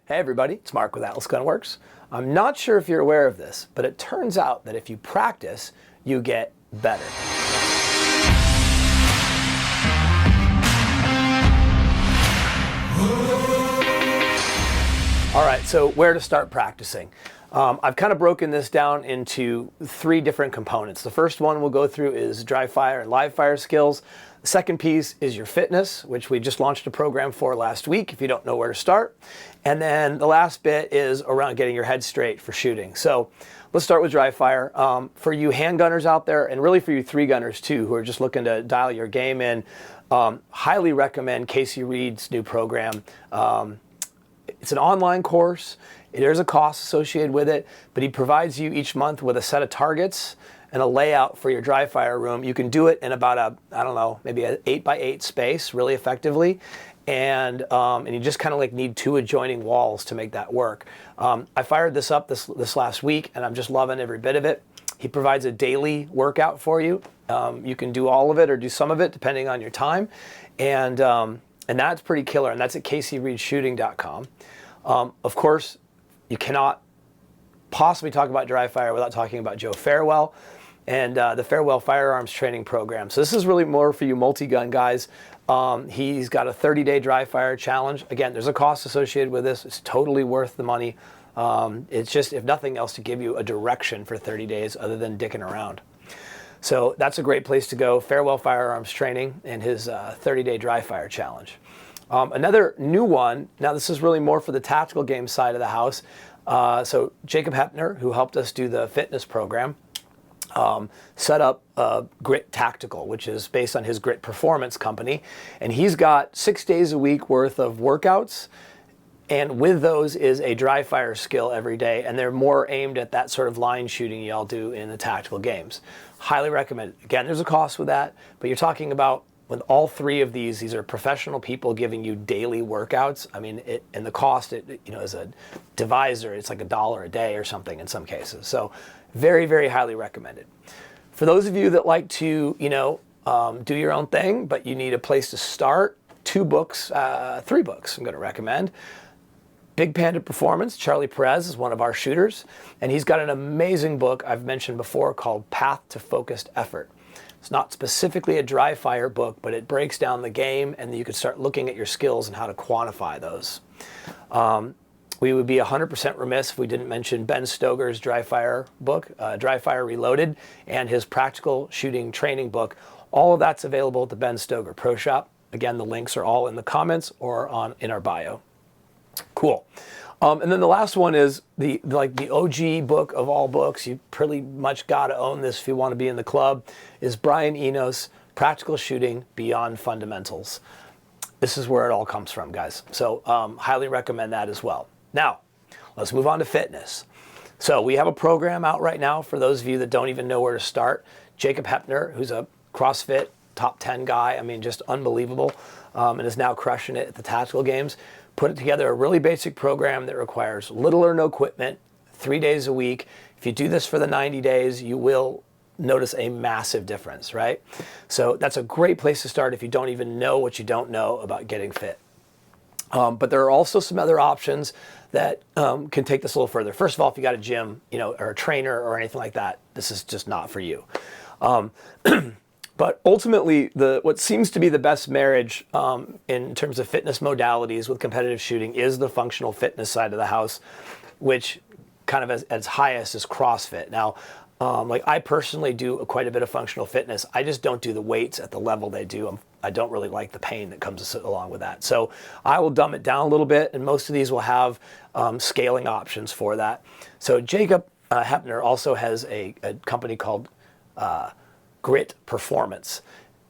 Hey everybody, it's Mark with Atlas Gunworks. I'm not sure if you're aware of this, but it turns out that if you practice, you get better. All right, so where to start practicing? I've kind of broken this down into three different components. The first one we'll go through is Dryfire and Livefire skills. The second piece is your fitness, which we just launched a program for last week if you don't know where to start. And then the last bit is around getting your head straight for shooting. So let's start with Dryfire. For you handgunners out there, and really for you three-gunners too, who are just looking to dial your game in, highly recommend Casey Reed's new program. It's an online course. There's a cost associated with it, but he provides you each month with a set of targets and a layout for your Dryfire room. You can do it in about maybe an 8x8 space really effectively. And you just kind of like need two adjoining walls to make that work. I fired this up this last week and I'm just loving every bit of it. He provides a daily workout for you. You can do all of it or do some of it depending on your time. And that's pretty killer, and that's at caseyreedshooting.com. Of course, you cannot possibly talk about Dryfire without talking about Joe Farewell and the Farewell Firearms training program. So this is really more for you multi-gun guys. He's got a 30-day Dryfire challenge. Again, there's a cost associated with this. It's totally worth the money. It's just, if nothing else, to give you a direction for 30 days other than dicking around. So that's a great place to go. Farewell Firearms training and his 30-day Dryfire challenge. Another new one, now this is really more for the tactical game side of the house. So Jacob Heppner, who helped us do the fitness program, set up Grit Tactical, which is based on his Grit Performance company. And he's got 6 days a week worth of workouts. And with those is a Dryfire skill every day. And they're more aimed at that sort of line shooting y'all do in the tactical games. Highly recommend it. Again, there's a cost with that, but you're talking about with all three of these are professional people giving you daily workouts. I mean, and the cost, as a divisor, it's like $1 a day or something in some cases. So very, very highly recommended. For those of you that like to, do your own thing, but you need a place to start, 3 books I'm going to recommend. Big Panda Performance, Charlie Perez is one of our shooters, and he's got an amazing book I've mentioned before called Path to Focused Effort. It's not specifically a Dryfire book, but it breaks down the game, and you can start looking at your skills and how to quantify those. We would be 100% remiss if we didn't mention Ben Stoeger's Dryfire book, Dryfire Reloaded, and his practical shooting training book. All of that's available at the Ben Stoeger Pro Shop. Again, the links are all in the comments or in our bio. Cool. And then the last one is the OG book of all books. You pretty much got to own this if you want to be in the club, is Brian Enos, Practical Shooting Beyond Fundamentals. This is where it all comes from, guys. So highly recommend that as well. Now, let's move on to fitness. So we have a program out right now for those of you that don't even know where to start. Jacob Heppner, who's a CrossFit top 10 guy, I mean, just unbelievable, and is now crushing it at the tactical games, put together a really basic program that requires little or no equipment, 3 days a week. If you do this for the 90 days, you will notice a massive difference, right? So that's a great place to start if you don't even know what you don't know about getting fit. But there are also some other options that can take this a little further. First of all, if you got a gym, or a trainer or anything like that, this is just not for you. But ultimately, what seems to be the best marriage in terms of fitness modalities with competitive shooting is the functional fitness side of the house, which kind of at its highest is CrossFit. Now, I personally do quite a bit of functional fitness. I just don't do the weights at the level they do. I don't really like the pain that comes along with that. So I will dumb it down a little bit, and most of these will have scaling options for that. So Jacob Heppner also has a company called Grit Performance.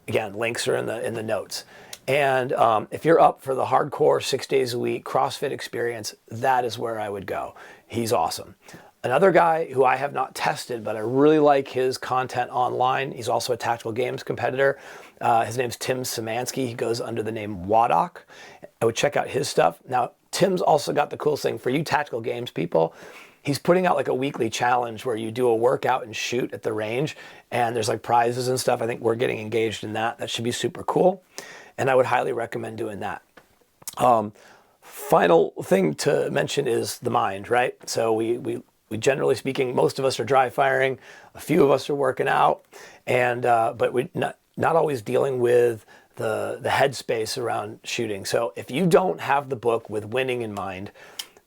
Again, links are in the notes. And if you're up for the hardcore 6 days a week CrossFit experience, that is where I would go. He's awesome. Another guy who I have not tested, but I really like his content online. He's also a tactical games competitor. His name's Tim Simansky. He goes under the name Woddoc. I would check out his stuff. Now, Tim's also got the coolest thing for you tactical games people. He's putting out like a weekly challenge where you do a workout and shoot at the range, and there's like prizes and stuff. I think we're getting engaged in that. That should be super cool, and I would highly recommend doing that. Final thing to mention is the mind, right? So we generally speaking, most of us are dry firing, a few of us are working out, and but we're not always dealing with the headspace around shooting. So if you don't have the book With Winning in Mind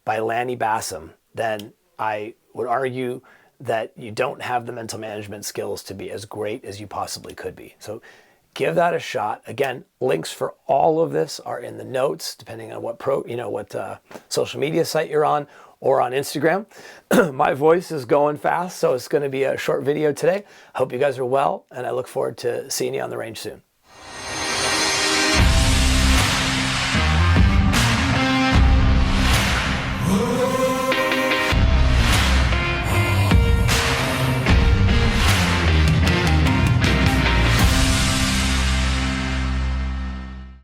by Lanny Bassham, then I would argue that you don't have the mental management skills to be as great as you possibly could be. So give that a shot. Again, links for all of this are in the notes, depending on what social media site you're on, or on Instagram. My voice is going fast, so it's going to be a short video today. Hope you guys are well, and I look forward to seeing you on the range soon.